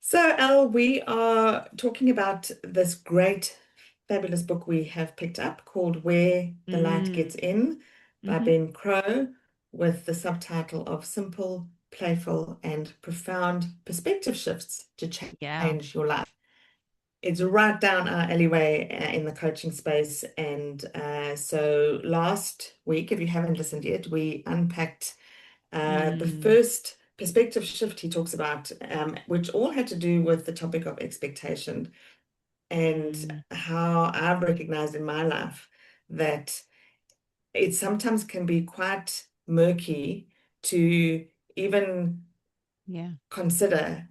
So, Elle, we are talking about this great, fabulous book we have picked up called Where the Light Mm. Gets In by Hmm. Ben Crow, with the subtitle of Simple, Playful, and Profound Perspective Shifts to Yeah. Change Your Life. It's right down our alleyway in the coaching space. And so last week, if you haven't listened yet, we unpacked the Mm. first perspective shift he talks about, which all had to do with the topic of expectation and Mm. how I've recognized in my life that it sometimes can be quite murky to even Yeah. consider,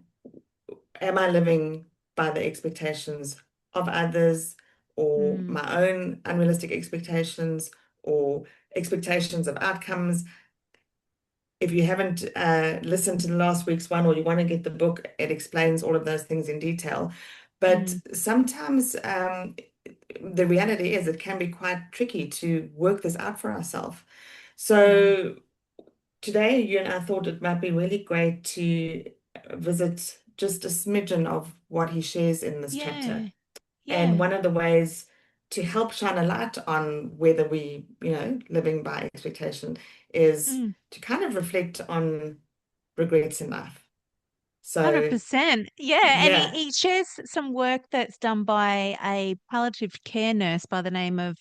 am I living by the expectations of others or Mm. my own unrealistic expectations or expectations of outcomes? If you haven't listened to the last week's one or you want to get the book, it explains all of those things in detail. But Mm. sometimes the reality is it can be quite tricky to work this out for ourselves. Yeah. So today, you and I thought it might be really great to visit just a smidgen of what he shares in this chapter. Yeah. And Yeah. one of the ways to help shine a light on whether we, living by expectation is Mm. to kind of reflect on regrets in life. So, 100%. Yeah. And he, yeah. he shares some work that's done by a palliative care nurse by the name of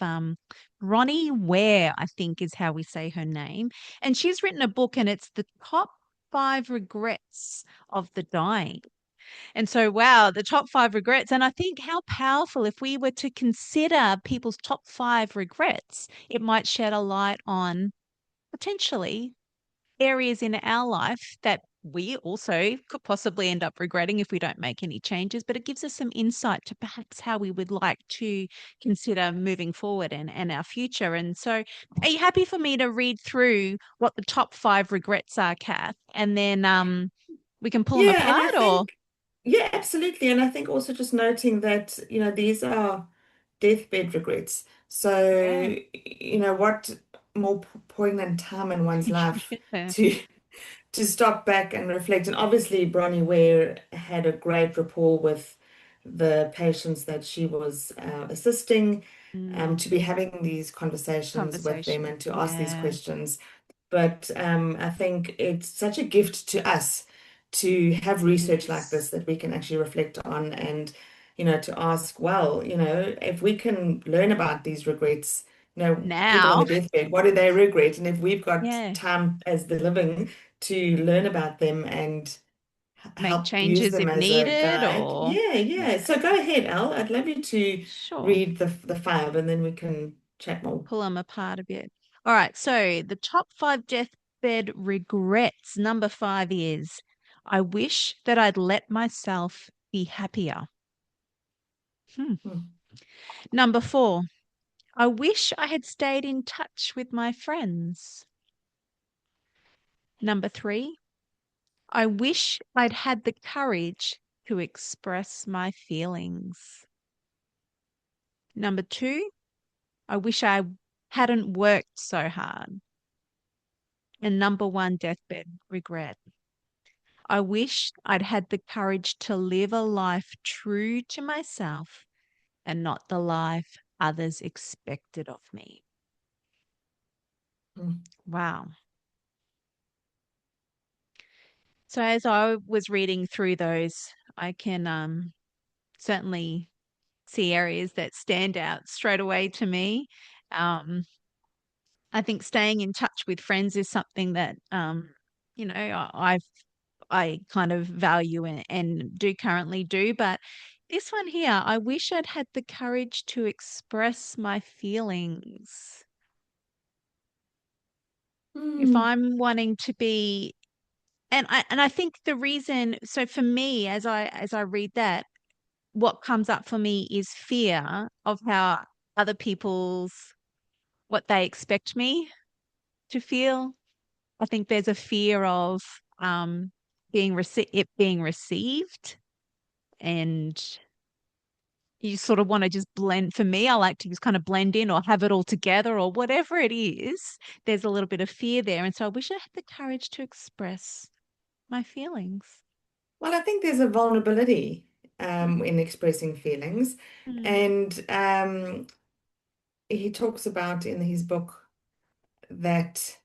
Ronnie Ware, I think is how we say her name. And she's written a book, and it's the top five regrets of the dying. And so, wow, the top five regrets. And I think how powerful if we were to consider people's top five regrets, it might shed a light on potentially areas in our life that we also could possibly end up regretting if we don't make any changes. But it gives us some insight to perhaps how we would like to consider moving forward and our future. And so, are you happy for me to read through what the top five regrets are, Kath? And then we can pull them Yeah, and I apart or? think, yeah, absolutely. And I think also just noting that, these are deathbed regrets. Yeah. So, what more poignant time in one's life Yeah. to stop back and reflect. And obviously, Bronnie Ware had a great rapport with the patients that she was assisting, Mm, to be having these conversations with them conversation. and to ask these Yeah. questions. But I think it's such a gift to us to have It research like is. this that we can actually reflect on and, to ask, well, if we can learn about these regrets, people on Now. the deathbed, what do they regret? And if we've got Yeah. time as the living to learn about them and Make help use changes them if as a needed guide. or Yeah, yeah. yeah. So go ahead, Al. I'd love you to Sure. read the five and then we can chat more. Pull them apart a bit. All right. So the top five deathbed regrets. Number five is I wish that I'd let myself be happier. Hmm. Hmm. Number four, I wish I had stayed in touch with my friends. Number three, I wish I'd had the courage to express my feelings. Number two, I wish I hadn't worked so hard. And number one, deathbed regret. I wish I'd had the courage to live a life true to myself and not the life others expected of me. Hmm. Wow. So as I was reading through those, I can certainly see areas that stand out straight away to me. Um, I think staying in touch with friends is something that I kind of value and do currently do. But this one here, I wish I'd had the courage to express my feelings. If Hmm. I'm wanting to be, and I think the reason, so for me, as I read that, what comes up for me is fear of how other people's what they expect me to feel. I think there's a fear of um it being received, and you sort of want to just blend. For me, I like to just kind of blend in or have it all together or whatever it is. There's a little bit of fear there. And so I wish I had the courage to express my feelings. Well, I think there's a vulnerability Mm, in expressing feelings. mm, And he talks about in his book that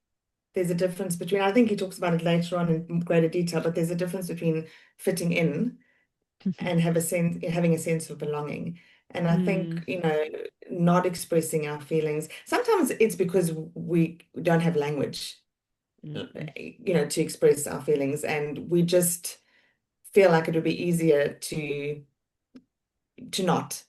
there's a difference between, I think he talks about it later on in greater detail, but there's a difference between fitting in and having a sense of belonging. And I think, mm, not expressing our feelings, sometimes it's because we don't have language, mm. to express our feelings, and we just feel like it would be easier to not,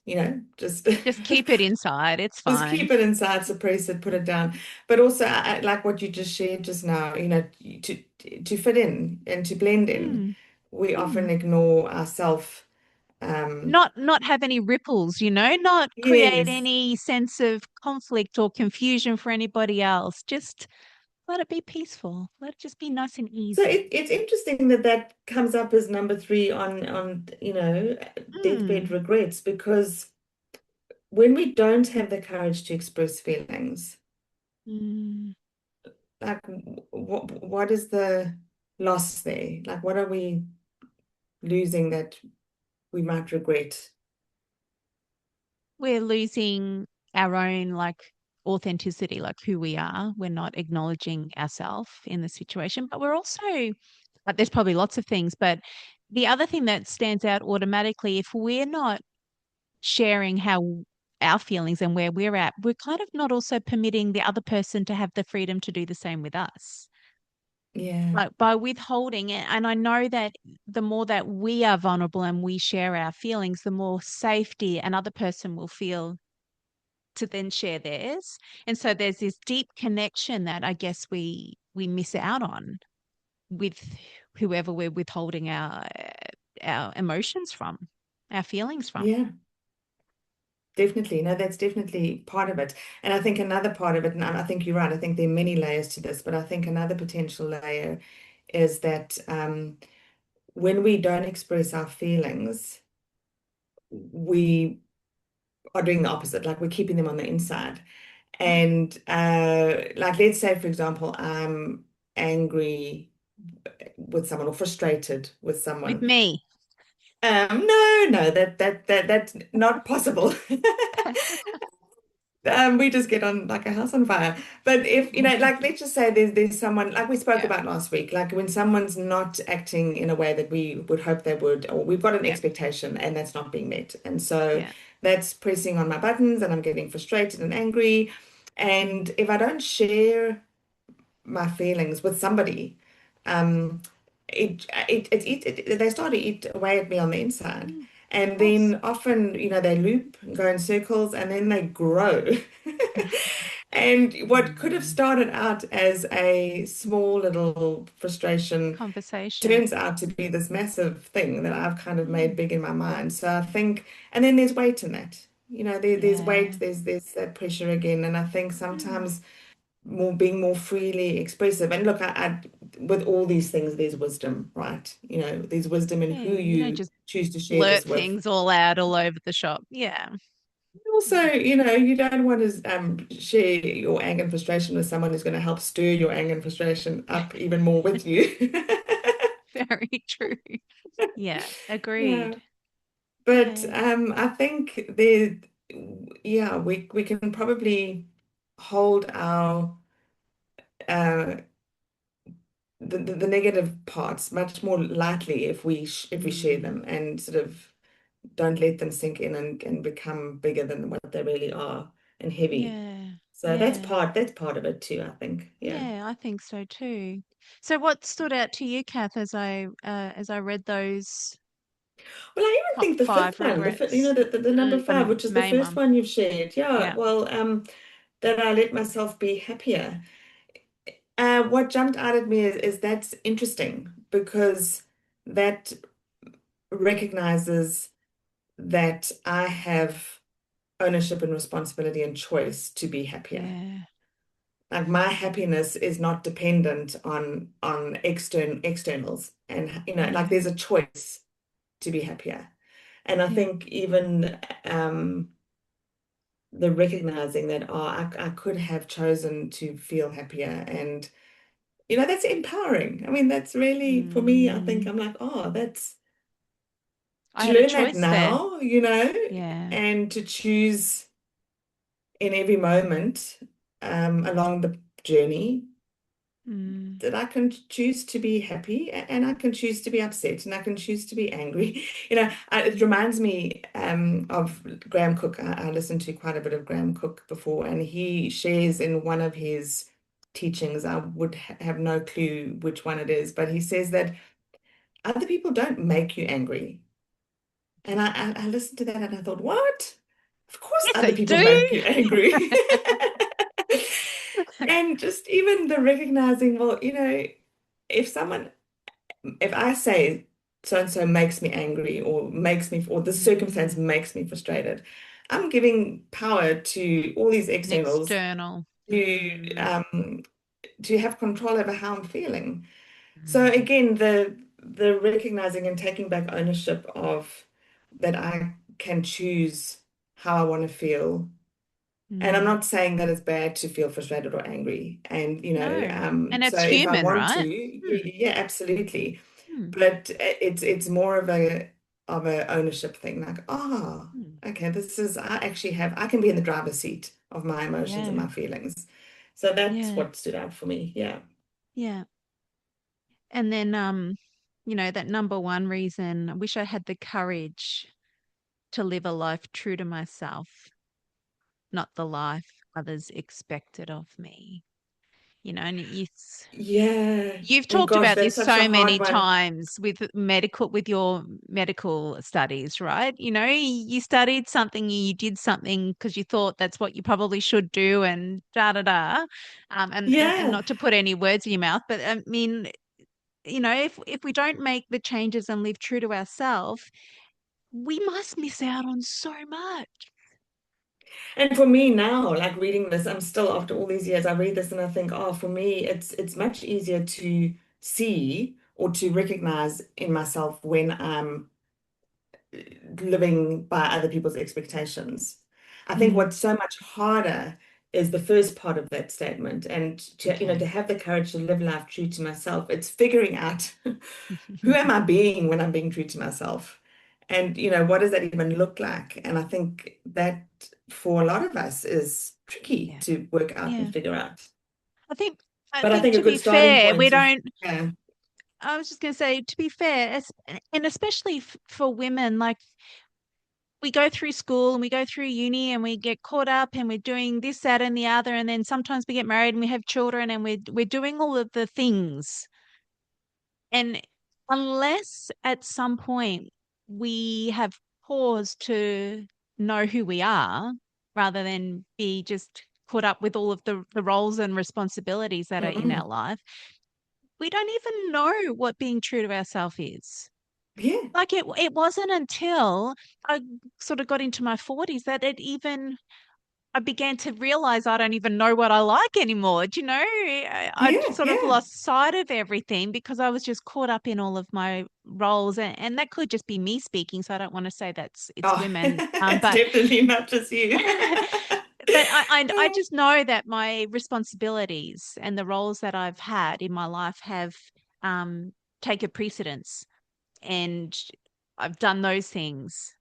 just Just keep it inside. It's just fine. keep it inside, suppress it, put it down. But also, like what you just shared just now, to fit in and to blend in, Mm, we often mm. ignore ourselves. Um, Not have any ripples, not create yes. any sense of conflict or confusion for anybody else. Just let it be peaceful. Let it just be nice and So easy. it's interesting that that comes up as number three on deathbed Mm, regrets, because when we don't have the courage to express feelings, mm. like what is the loss there? Like what are we losing that we might regret? We're losing our own authenticity, like who we are. We're not acknowledging ourselves in the situation, but we're also, there's probably lots of things, but the other thing that stands out automatically, if we're not sharing how our feelings and where we're at, we're kind of not also permitting the other person to have the freedom to do the same with us. Yeah. Like by withholding it. And I know that the more that we are vulnerable and we share our feelings, the more safety another person will feel to then share theirs. And so there's this deep connection that I guess we miss out on with whoever we're withholding our emotions from, our feelings from. Yeah. Definitely. No, that's definitely part of it. And I think another part of it, and I think you're right, I think there are many layers to this, but I think another potential layer is that when we don't express our feelings, we are doing the opposite, like we're keeping them on the inside. Mm. And like let's say, for example, I'm angry with someone or frustrated with With someone. me. No, that's not possible. We just get on like a house on fire. But if, like let's just say there's someone like we spoke Yeah. about last week, like when someone's not acting in a way that we would hope they would, or we've got an Yeah. expectation and that's not being met. And so Yeah. that's pressing on my buttons and I'm getting frustrated and angry. Mm. And if I don't share my feelings with somebody, um, they start to eat away at me on the inside. Mm. Of And course. then often, they loop and go in circles and then they grow. And what could have Mm. started out as a small little frustration Conversation. turns out to be this massive thing that I've kind of made Mm. big in my mind. So I think, and then there's weight in that. There's weight, Yeah. there's that pressure again. And I think Mm. sometimes being more freely expressive. And look, with all these things, there's wisdom, right? There's wisdom in who Yeah. You don't you just choose to share this blurt with. things all out all over the shop. Yeah. Also, you don't want to share your anger and frustration with someone who's going to help stir your anger and frustration up even more with you. Very true. Yeah. Yeah. Agreed. But Yeah. I think there, yeah, we can probably hold our uh, the negative parts much more lightly if we share Mm. them and sort of don't let them sink in and become bigger than what they really are and heavy. Yeah. So Yeah. that's part of it too, I think. Yeah. Yeah, I think so too. So what stood out to you, Kath, as I read those Well, I even top think the fifth five one, regrets? the number The five, which is the main first one. one you've shared. Yeah. Yeah. Well, that I let myself be happier. What jumped out at me is that's interesting because that recognizes that I have ownership and responsibility and choice to be happier. Yeah. Like my happiness is not dependent on externals, and like Yeah. there's a choice to be happier. And I Yeah. think even the recognizing that I could have chosen to feel happier, and that's empowering. I mean, that's really for me. I think Mm. I'm like, oh, that's. I to had a learn that choice there. now, Yeah. and to choose in every moment along the journey Mm. that I can choose to be happy and I can choose to be upset and I can choose to be angry. It reminds me of Graham Cook. I listened to quite a bit of Graham Cook before, and he shares in one of his teachings, I would ha have no clue which one it is, but he says that other people don't make you angry. And I listened to that and I thought, what? Of course, Yes, other I people do. make you angry. And just even the recognizing, well, if someone, if I say so and so makes me angry or the circumstance Mm. makes me frustrated, I'm giving power to all these An externals external. to Mm. um, to have control over how I'm feeling. So Mm. again, the recognizing and taking back ownership of that I can choose how I want to feel. And I'm Mm. not saying that it's bad to feel frustrated or angry. And No. And so it's if I human, want to, right? Mm. yeah, absolutely. Mm. But it's more of a ownership thing. Like, oh, Mm. okay, I can be in the driver's seat of my emotions and Yeah. my feelings. So that's Yeah. what stood out for me. Yeah. Yeah. And then that number one reason, I wish I had the courage to live a life true to myself, not the life others expected of me. And Yeah. you've And talked gosh, about that's this such a so hard many one. times with your medical studies, right? You studied something, you did something because you thought that's what you probably should do, and da da da. And Yeah. not to put any words in your mouth, but I mean, if we don't make the changes and live true to ourselves, we must miss out on so much. And for me now, like reading this, I'm still after all these years, I read this and I think, oh, for me, it's much easier to see or to recognize in myself when I'm living by other people's expectations. I think Mm. what's so much harder is the first part of that statement, and to Okay. have the courage to live life true to myself. It's figuring out who am I being when I'm being true to myself? And what does that even look like? And I think that for a lot of us is tricky Yeah. to work out and Yeah. figure out. I think I But I think think a to good be starting fair, we point is, don't yeah, I was just going to say, to be fair, and especially for women, like we go through school and we go through uni and we get caught up and we're doing this, that, and the other, and then sometimes we get married and we have children and we're doing all of the things. And unless at some point we have paused to know who we are, rather than be just caught up with all of the roles and responsibilities that are in our mm, life, we don't even know what being true to ourselves is. yeah, Like it wasn't until I sort of got into my 40s that I began to realize I don't even know what I like anymore. Do you know? I yeah, sort of yeah. lost sight of everything because I was just caught up in all of my roles, and that could just be me speaking. So I don't want to say it's Oh, women, it's but definitely not just you. I just know that my responsibilities and the roles that I've had in my life have um, taken precedence, and I've done those things.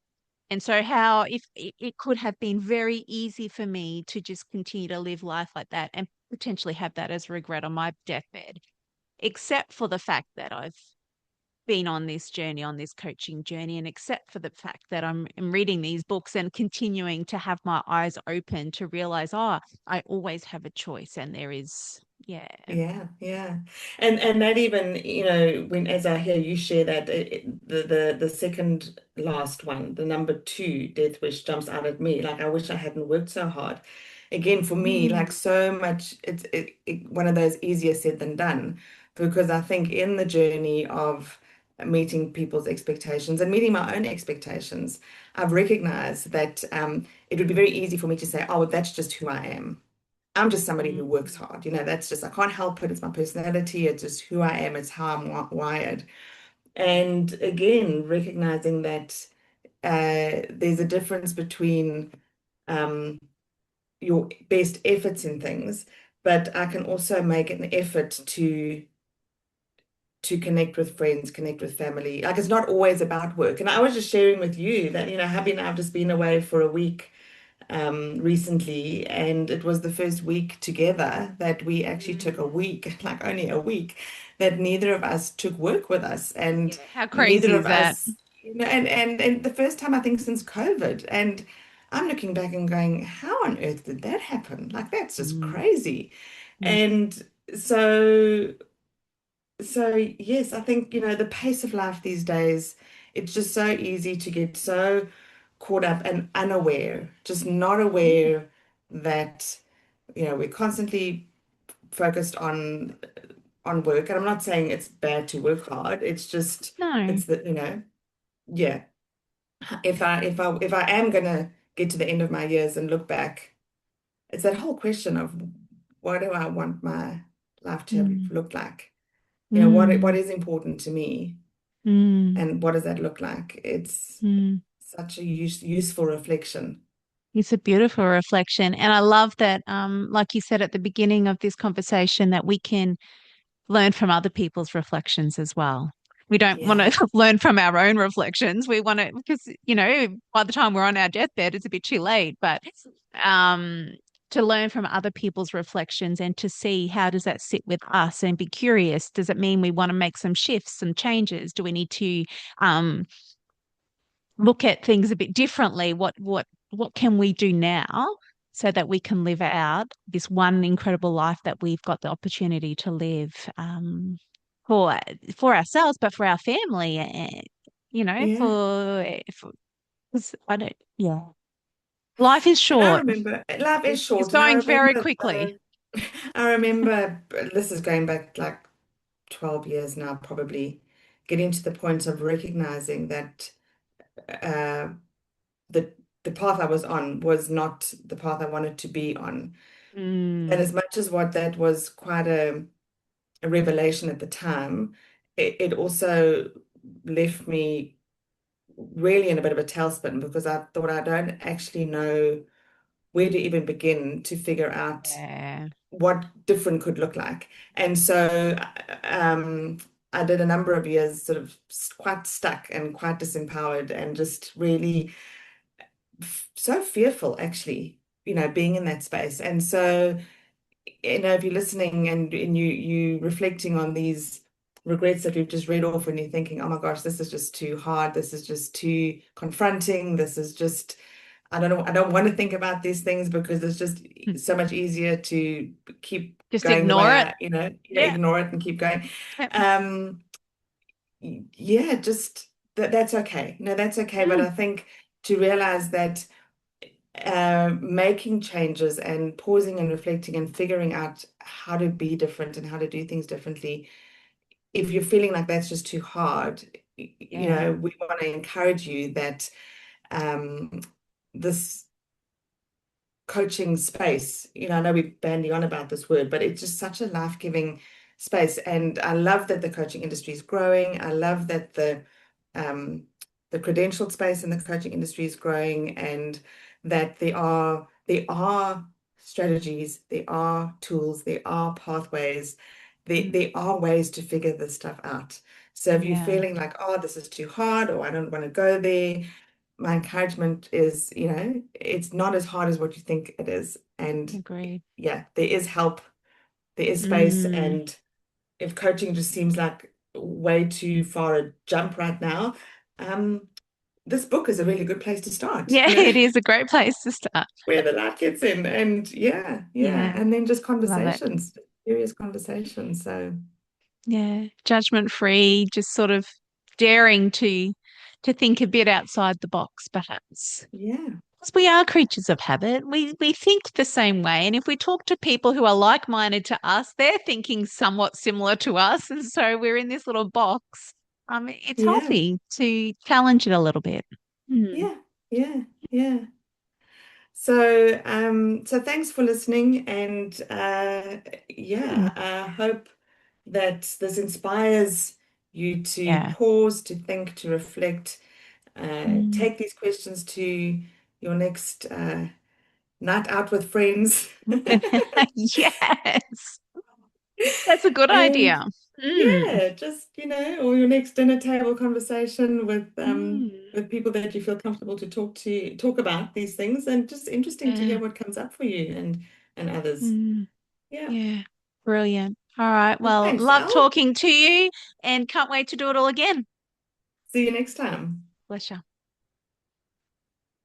And so how if it could have been very easy for me to just continue to live life like that and potentially have that as regret on my deathbed, except for the fact that I've been on this journey, on this coaching journey, and except for the fact that I'm reading these books and continuing to have my eyes open to realize, oh, I always have a choice, and there is, yeah. Yeah, yeah. And that even, when as I hear you share that the second last one, the number two, death wish jumps out at me. Like I wish I hadn't worked so hard. Again, for me, Mm. like so much, one of those easier said than done, because I think in the journey of meeting people's expectations and meeting my own expectations, I've recognized that it would be very easy for me to say, oh, that's just who I am. I'm just somebody who works Mm. hard. That's just, I can't help it. It's my personality. It's just who I am. It's how I'm wired. And again, recognizing that there's a difference between um, your best efforts in things, but I can also make an effort to connect with friends, connect with family. Like it's not always about work. And I was just sharing with you that, hubby and I have just been away for a week recently, and it was the first week together that we actually took a Mm. week, like only a week, that neither of us took work with us, and Yeah. How neither crazy of is that? us, and the first time I think since COVID, and I'm looking back and going, how on earth did that happen? Like that's just Mm. crazy. Mm. And so yes, I think, the pace of life these days, it's just so easy to get so caught up and unaware, just not Mm. aware that, we're constantly focused on work. And I'm not saying it's bad to work hard. It's just No. it's that, yeah. If I am gonna get to the end of my years and look back, it's that whole question of what do I want my life to have Mm. looked like? What Mm. is important to me, Mm. and what does that look like? It's Mm. such a useful reflection. It's a beautiful reflection. And I love that, like you said at the beginning of this conversation, that we can learn from other people's reflections as well. We don't want Yeah. to learn from our own reflections. We want to, because, by the time we're on our deathbed, it's a bit too late. But um, to learn from other people's reflections and to see how does that sit with us and be curious. Does it mean we want to make some shifts, some changes? Do we need to um, look at things a bit differently? What can we do now so that we can live out this one incredible life that we've got the opportunity to live for for ourselves, but for our family, and Yeah. for 'cause I don't, yeah. Life is And I short. remember life is It's short, and I going very remember quickly. I remember this is going back like 12 years now, probably getting to the point of recognizing that uh, the the path I was on was not the path I wanted to be on. And Mm, as much as what that was quite a revelation at the time, it also left me really in a bit of a tailspin because I thought I don't actually know where to even begin to figure out yeah. what different could look like. And so I did a number of years sort of quite stuck and quite disempowered and just really so fearful, actually, being in that space. And so, if you're listening and you reflecting on these regrets that we've just read off and you're thinking, oh my gosh, this is just too hard, this is just too confronting, this is just I don't know. I don't want to think about these things because it's just Mm. so much easier to keep Just going the way ignore it. Yeah. ignore it and keep going. Yeah. Um, yeah, just that's okay. No, that's okay. But Mm, I think to realize that making changes and pausing and reflecting and figuring out how to be different and how to do things differently, if you're feeling like that's just too hard, yeah. we want to encourage you that um, this coaching space. I know we're bandy on about this word, but it's just such a life-giving space. And I love that the coaching industry is growing. I love that um, the credentialed space in the coaching industry is growing, and that there are strategies, there are tools, there are pathways, Mm, there are ways to figure this stuff out. So if you're yeah. feeling like, oh, this is too hard, or I don't want to go there, my encouragement is, it's not as hard as what you think it is. And Agreed. yeah, there is help, there is space. Mm. And if coaching just seems like way too far a jump right now, um, this book is a really good place to start, Yeah, it is a great place to start. where the light gets in. And yeah, yeah. Yeah, And then just love it. conversations, serious conversations. So Yeah, judgment free, just sort of daring to think a bit outside the box, perhaps. yeah, Because we are creatures of habit. We think the same way. And if we talk to people who are like-minded to us, they're thinking somewhat similar to us. And so we're in this little box. It's yeah, healthy to challenge it a little bit. Hmm. yeah, yeah, yeah. So thanks for listening, and Hmm. yeah, I hope that this inspires you to Yeah. pause, to think, to reflect, Mm. take these questions to your next night out with friends, Yes, that's a good and idea. Mm, Yeah, just, or your next dinner table conversation mm, with people that you feel comfortable to talk about these things, and just interesting to yeah. hear what comes up for you and others. Mm, Yeah. yeah. Brilliant. All right. Well, Well, thanks, love Elle. talking to you and can't wait to do it all again. See you next time. Pleasure.